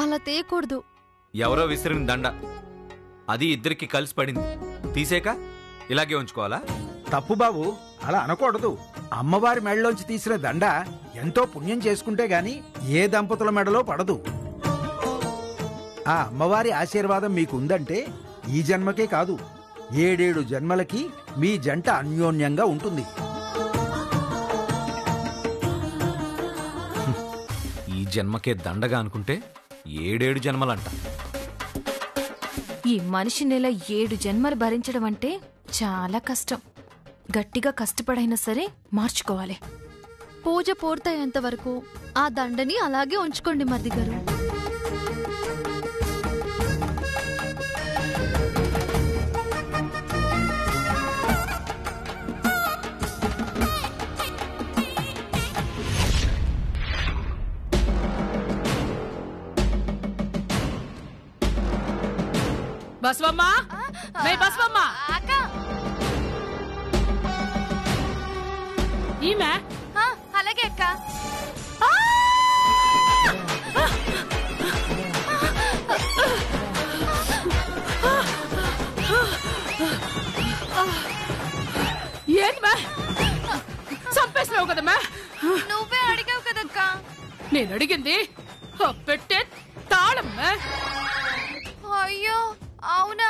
అలా తీయకూడదు. ఎవరో విసిరిన దండ, అది ఇద్దరికి కలిసి పడింది. తీసేక ఇలాగే ఉంచుకోవాలా? తప్పు బాబు, అలా అనకూడదు. అమ్మవారి మెడలోంచి తీసిన దండ ఎంతో పుణ్యం చేసుకుంటే గాని ఏ దంపతుల మెడలో పడదు. ఆ అమ్మవారి ఆశీర్వాదం మీకుందంటే ఈ జన్మకే కాదు, 7 జన్మలకి మీ జంట అన్యోన్యంగా ఉంటుంది. ఈ జన్మకే దండగా అనుకుంటే 7 జన్మలంట. ఈ మనిషి నెల 7 జన్మలు భరించడం అంటే చాలా కష్టం. గట్టిగా కష్టపడైనా సరే మార్చుకోవాలి. పూజ పూర్తయ్యేంత వరకు ఆ దండని అలాగే ఉంచుకోండి మరిది గారు. బస్వమ్మా, బస్వమ్మా, ఈమె అలాగే అక్క. ఏంటమ్మా చంపేసినావు కదమ్మా? నువ్వే అడిగావు కదక్క. నేను అడిగింది పెట్టే తాళమ్మా. అయ్యో అవునా,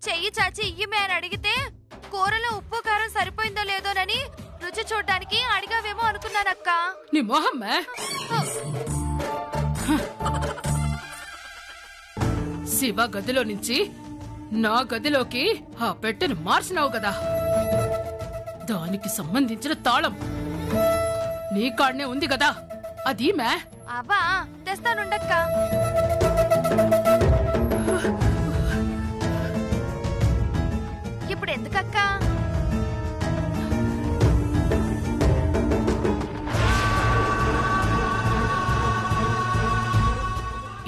చెయ్యి చాచి ఇయ్యమే అని అడిగితే కూరలో ఉప్పు కారం సరిపోయిందో లేదోనని రుచి చూడడానికి అడిగావేమో అనుకున్నానక్క. నీ మొహమ్మా. శివ గదిలో నుంచి నా గదిలోకి ఆ పెట్టెను మార్చినావు కదా, దానికి సంబంధించిన తాళం నీ కాడనే ఉంది కదా, అది మే. అబ్బా తెస్తానుండక్క. ఇప్పుడు ఎందుకక్క?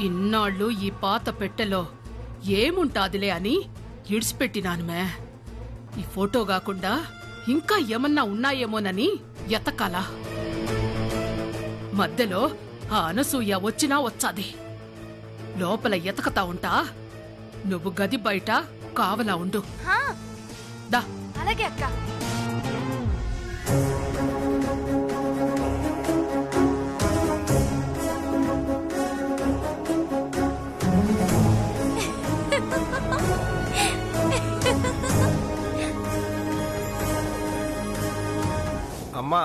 ఇన్నాళ్ళు ఈ పాత పెట్టెలో ఏముంటాదిలే అని ఇడిసిపెట్టినాను మే. ఈ ఫోటో కాకుండా ఇంకా ఏమన్నా ఉన్నాయేమోనని ఎతకాలా. మధ్యలో ఆ అనసూయ వచ్చినా వచ్చాది. లోపల ఎతకతా ఉంటా, నువ్వు గది బయట కావలా ఉండు. దా. అలాగే అక్క.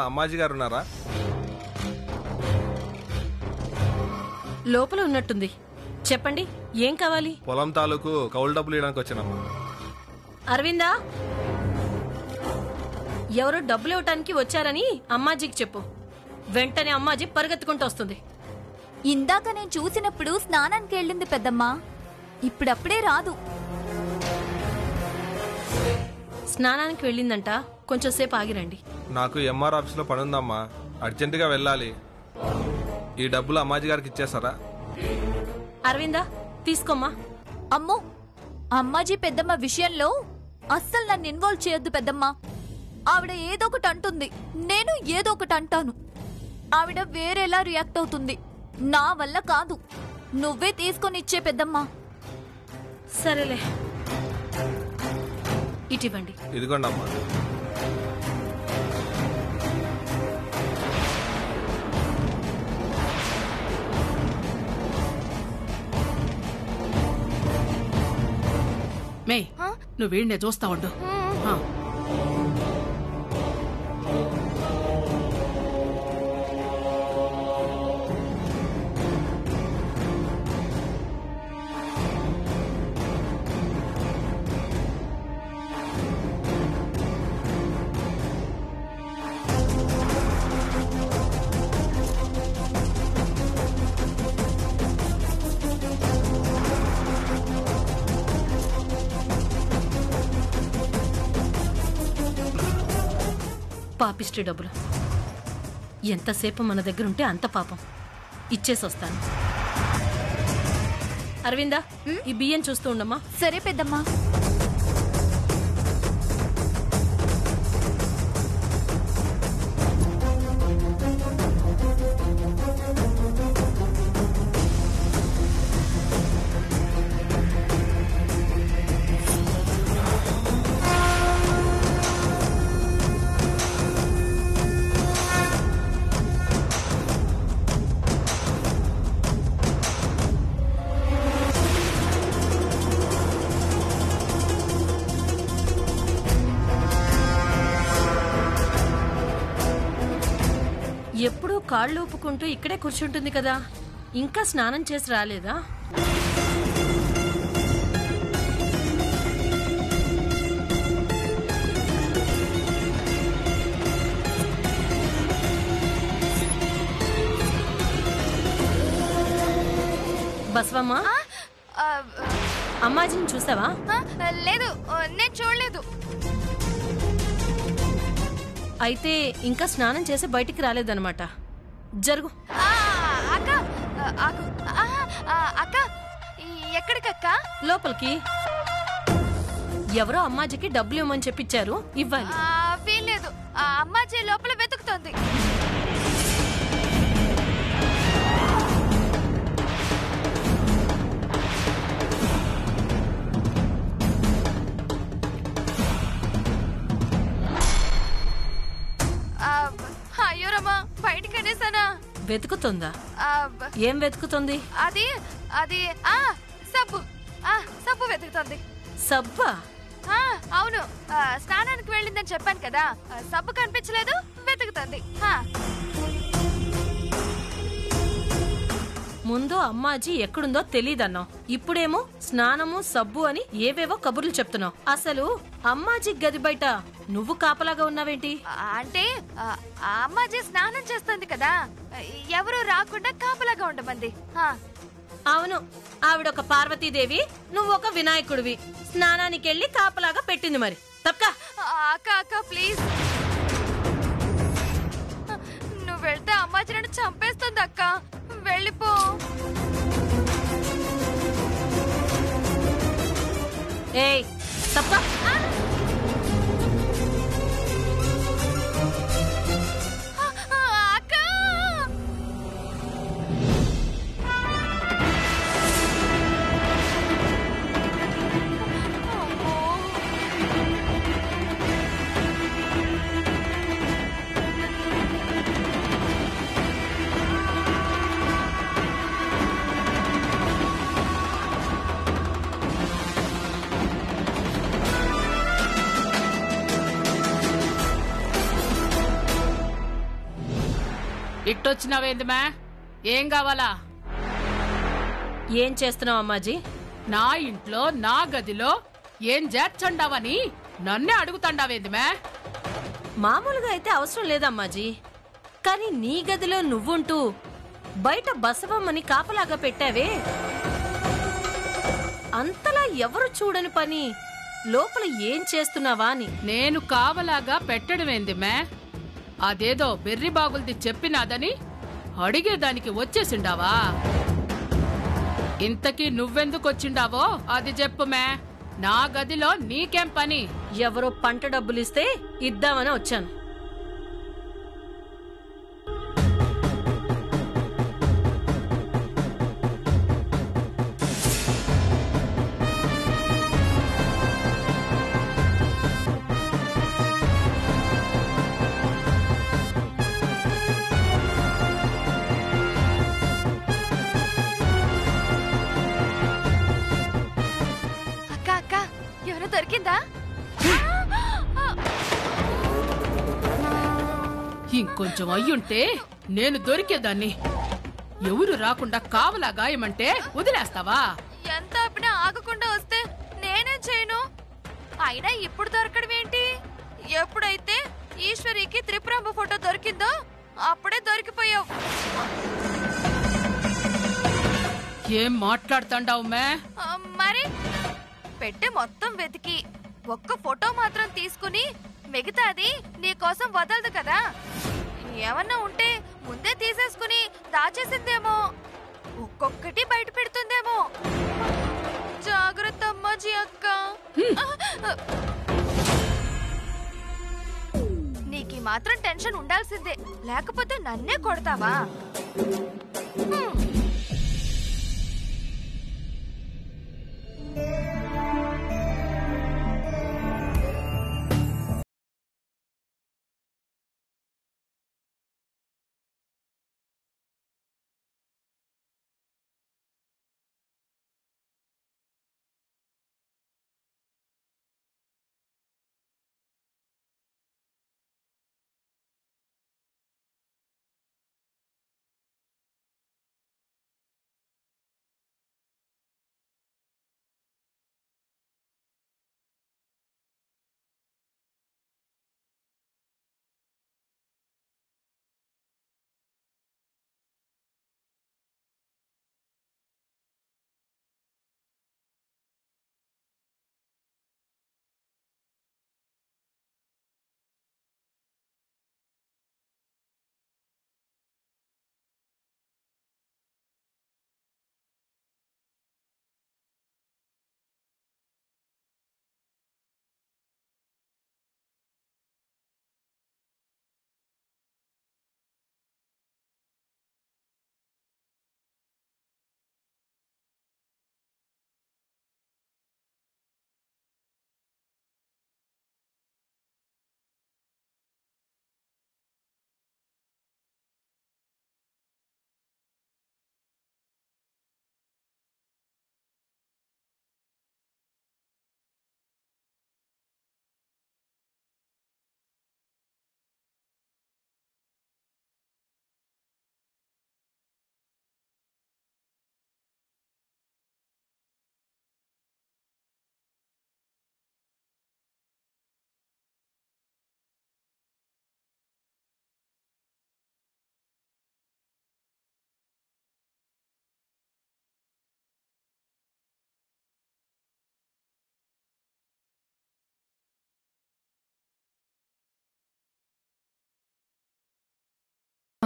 అమ్మాజీ గారు ఉన్నారా? లోపల ఉన్నట్టుంది. చెప్పండి, ఏం కావాలి? పొలం తాలూకు కౌలు డబ్బులు ఇవ్వడానికి వచ్చానమ్మా. అరవిందా, ఎవరో డబ్బులు ఇవ్వటానికి వచ్చారని అమ్మాజీకి చెప్పు. వెంటనే అమ్మాజీ పరిగెత్తుకుంటూ వస్తుంది. ఇందాక నేను చూసినప్పుడు స్నానానికి వెళ్ళింది పెద్దమ్మా, ఇప్పుడప్పుడే రాదు. స్నానానికి వెళ్ళిందంట, కొంచెం సేపు ఆగిరండి. నాకు ఎంఆర్ ఆఫీస్లో పని ఉందమ్మా, అర్జెంటుగా వెళ్ళాలి. ఈ డబ్బులు అమ్మాజీ గారికి ఇచ్చేస్తారా? అరవిందా, తీసుకోమ్మా. అమ్మో, అమ్మాజీ పెద్దమ్మ విషయంలో అస్సలు నన్ను ఇన్వాల్వ్ చేయొద్దు పెద్దమ్మా. ఆవిడ ఏదో ఒకటి అంటుంది, నేను ఏదో ఒకటి అంటాను. ఆవిడ వేరేలా రియాక్ట్ అవుతుంది, నా వల్ల కాదు. నువ్వే తీసుకొని ఇచ్చే పెద్దమ్మా. సరేలే, ఇటివ్వండి. ఇదిగోండి అమ్మా. మే, నువ్వు వీడినే చూస్తా ఉండు. పాపిష్టి డబ్బులు ఎంతసేపు మన దగ్గర ఉంటే అంత పాపం. ఇచ్చేసి వస్తాను. అరవిందా, ఈ బియ్యం చూస్తూ ఉండమ్మా. సరే పెద్దమ్మా. ఎప్పుడూ కాళ్ళు ఊపుకుంటూ ఇక్కడే కూర్చుంటుంది కదా, ఇంకా స్నానం చేసి రాలేదా? బసవమ్మ, అమ్మాజీని చూసావా? లేదు, నేను చూడలేదు. అయితే ఇంకా స్నానం చేసి బయటికి రాలేదన్నమాట. జరుగు. అక్క, అక్క, ఎక్కడికక్క? లోపలికి. ఎవరో అమ్మాజీకి డబ్బులు ఇవ్వమని చెప్పిచ్చారు, ఇవ్వాలి. వీల్లేదు, అమ్మాజీ లోపల వెతుకుతోంది. అయ్యో రమ్మా, బయటికి అనేసానా? వెతుకుతుందా? ఏం వెతుకుతుంది? అది అది సబ్బు, సబ్బు వెతుకుతుంది. సబ్బా? అవును, స్నానానికి వెళ్ళిందని చెప్పాను కదా, సబ్బు కనిపించలేదు, వెతుకుతుంది. ముందు అమ్మాజీ ఎక్కడుందో తెలీదన్నావు, ఇప్పుడేమో స్నానము సబ్బు అని ఏవేవో కబుర్లు చెప్తున్నావు. అసలు అమ్మాజీ గది బయట నువ్వు కాపలాగా ఉన్నావేంటి? అంటే అమ్మాజీ స్నానం చేస్తుంది కదా, ఎవరు రాకుండా కాపలాగా ఉండమంది. అవును, ఆవిడొక పార్వతీదేవి, నువ్వు ఒక వినాయకుడివి. స్నానానికి వెళ్ళి కాపలాగా పెట్టింది మరి. తప్పక. అక్క అక్క ప్లీజ్, నువ్వు వెళ్తే అమ్మాజీ నన్ను చంపేస్తుంది అక్క, వెళ్ళిపో. ఏయ్ తప్పక. ఇట్టొచ్చినావేందిమా? ఏం కావాలా? ఏం చేస్తున్నావు అమ్మాజీ? నా ఇంట్లో నా గదిలో ఏం చేర్చండావని నన్నే అడుగుతాండావేందిమా? మామూలుగా అయితే అవసరం లేదమ్మాజీ, కానీ నీ గదిలో నువ్వుంటూ బయట బసవమ్మని కాపలాగా పెట్టావే, అంతలా ఎవరు చూడని పని లోపల ఏం చేస్తున్నావా అని. నేను కావలాగా పెట్టడమేందిమా? అదేదో బెర్రి బాగుల్ది చెప్పినాదని అడిగేదానికి వచ్చేసిండావా? ఇంతకీ నువ్వెందుకొచ్చిండావో అది చెప్పుమే. నా గదిలో నీకేం పని? ఎవరో పంట డబ్బులిస్తే ఇద్దామని వచ్చాను. దొరికిందా? ఇంకొంచెం అయ్యుంటే నేను దొరికేదాన్ని. ఎవరు రాకుండా కావలా గాయమంటే వదిలేస్తావా? ఎంత ఆపినా ఆగకుండా వస్తే నేనేం చేయను. అయినా ఇప్పుడు దొరకడం ఏంటి? ఎప్పుడైతే ఈశ్వరికి త్రిపురమ్మ ఫోటో దొరికిందో అప్పుడే దొరికిపోయావు. ఏం మాట్లాడుతాండావు మే? మరి పెట్టె మొత్తం వెతికి ఒక్క ఫోటో మాత్రం తీసుకుని మిగతాది నీకోసం వదలదు కదా. ఏమన్నా ఉంటే ముందే తీసేసుకుని దాచేసిందేమో, ఒక్కొక్కటి బయట పెడుతుందేమో. జాగ్రత్త అమ్మాజీ అక్క. నీకు మాత్రం టెన్షన్ ఉండాల్సిందే, లేకపోతే నన్నే కొడతావా?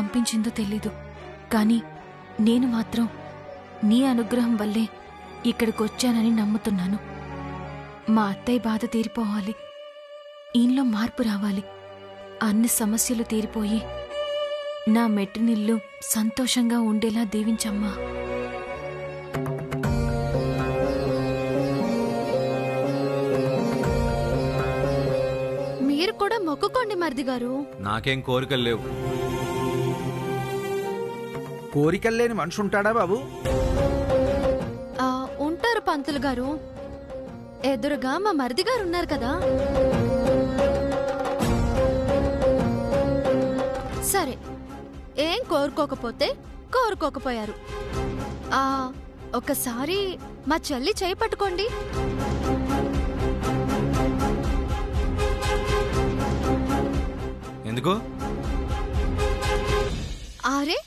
పంపించిందో తెలీదు, కానీ నేను మాత్రం నీ అనుగ్రహం వల్లే ఇక్కడికొచ్చానని నమ్ముతున్నాను. మా అత్తయ్య బాధ తీరిపోవాలి, ఈయనలో మార్పు రావాలి, అన్ని సమస్యలు తీరిపోయి నా మెట్టినిల్లు సంతోషంగా ఉండేలా దీవించమ్మా. మీరు కూడా మొక్కుకోండి మరిది గారు. నాకేం కోరికలు లేవు. కోరికలు లేని మనిషి ఉంటాడా బాబు? ఉంటారు పంతులు గారు. ఎదురుగా మా మరిది గారు ఉన్నారు కదా. సరే, ఏం కోరుకోకపోతే కోరుకోకపోయారు. ఒకసారి మా చెల్లి చేయి పట్టుకోండి. ఎందుకు? ఆరే,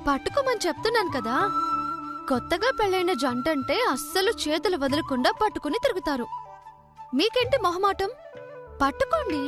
పట్టుకోమని చెప్తున్నాను కదా. కొత్తగా పెళ్ళైన జంటంటే అస్సలు చేతులు వదలకుండా పట్టుకుని తిరుగుతారు. మీకేంటి మొహమాటం? పట్టుకోండి.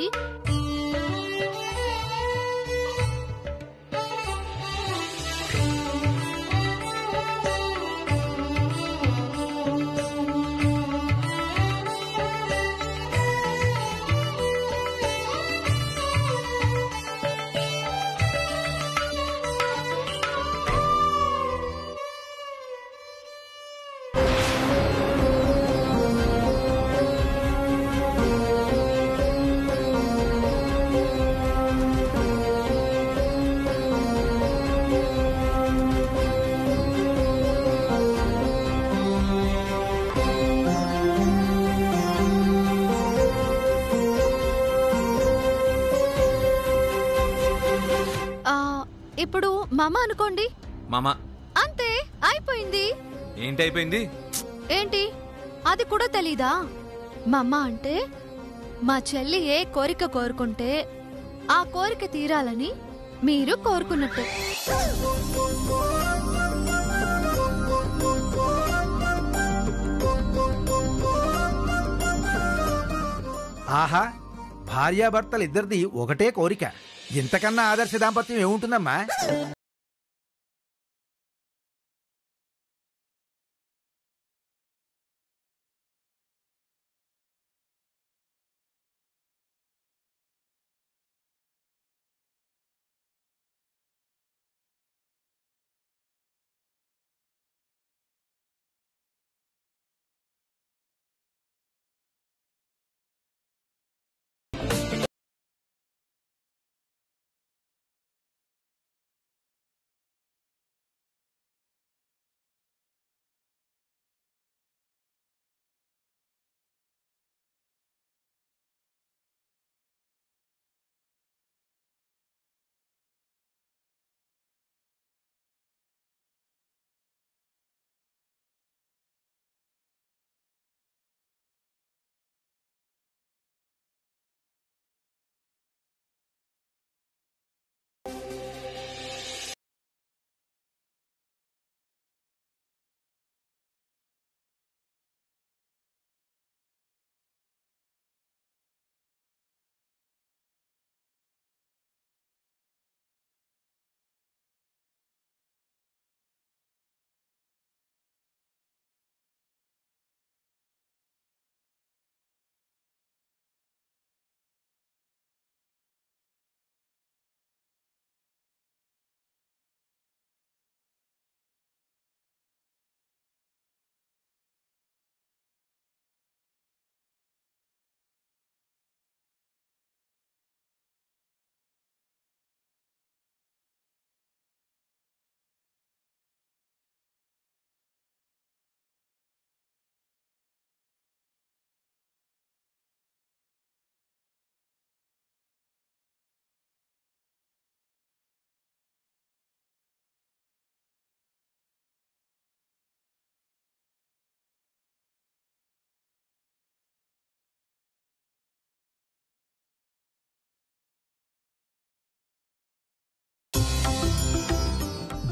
ఇప్పుడు మామ అనుకోండి. మామ అంతే, అయిపోయింది. ఏంటి అయిపోయింది? ఏంటి, అది కూడా తెలీదా? మామ అంటే మా చెల్లి ఏ కోరిక కోరుకుంటే ఆ కోరిక తీరాలని మీరు కోరుకున్నట్టు. ఆహా, భార్యాభర్తలిద్దరిది ఒకటే కోరిక. ఇంతకన్నా ఆదర్శ దాంపత్యం ఏముంటుందమ్మా?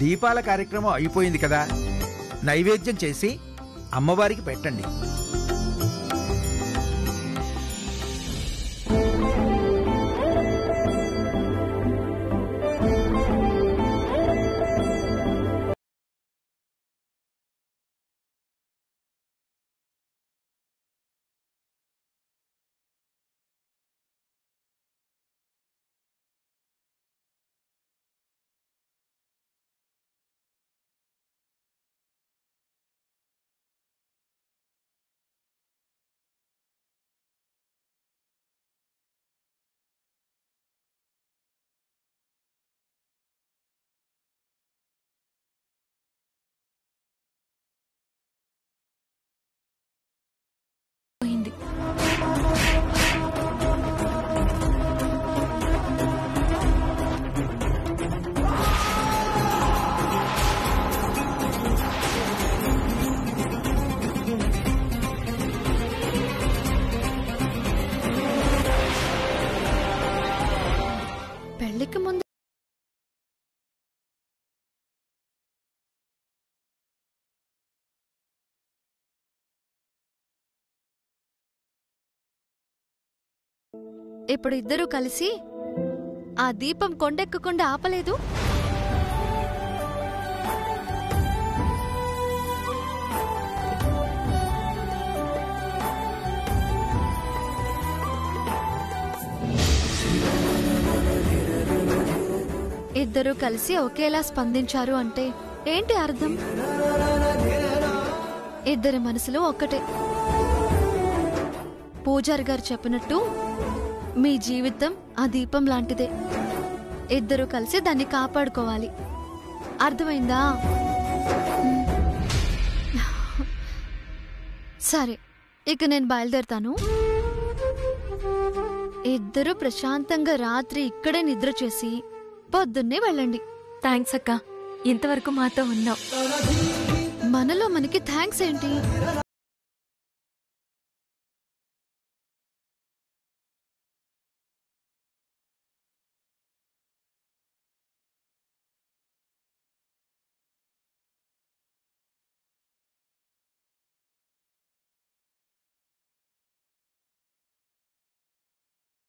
దీపాల కార్యక్రమం అయిపోయింది కదా, నైవేద్యం చేసి అమ్మవారికి పెట్టండి. పెళ్లికి ముందు ఇప్పుడు ఇద్దరూ కలిసి ఆ దీపం కొండెక్కకుండా ఆపలేదు. ఇద్దరూ కలిసి ఒకేలా స్పందించారు అంటే ఏంటి అర్థం? ఇద్దరి మనసులు ఒక్కటే. పూజారి గారు చెప్పినట్టు మీ జీవితం ఆ దీపం లాంటిదే. ఇద్దరూ కలిసి దాన్ని కాపాడుకోవాలి. అర్థమైందా? సరే, ఇక నేను బయలుదేరుతాను. ఇద్దరూ ప్రశాంతంగా రాత్రి ఇక్కడే నిద్ర చేసి పొద్దున్నే వెళ్ళండి. థ్యాంక్స్ అక్క, ఇంతవరకు మాతో ఉన్నావు. మనలో మనకి థ్యాంక్స్ ఏంటి?